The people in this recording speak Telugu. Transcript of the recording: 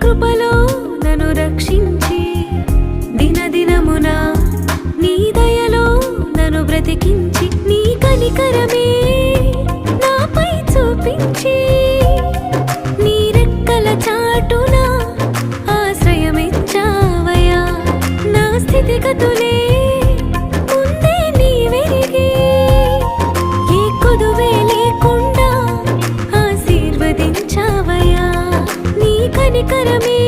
కృపలో నన్ను రక్షించి దినదినమున నీ దయలో నన్ను బ్రతికించి నీ కనికరమే నాపై చూపించి నీ రెక్కల చాటున ఆశ్రయమిచ్చావయ్యా నా స్థితిగతులే ముందే నీవెరిగి ఏ కొదువే లేకుండా ఆశీర్వదించావయ్యా నీ కనికరమే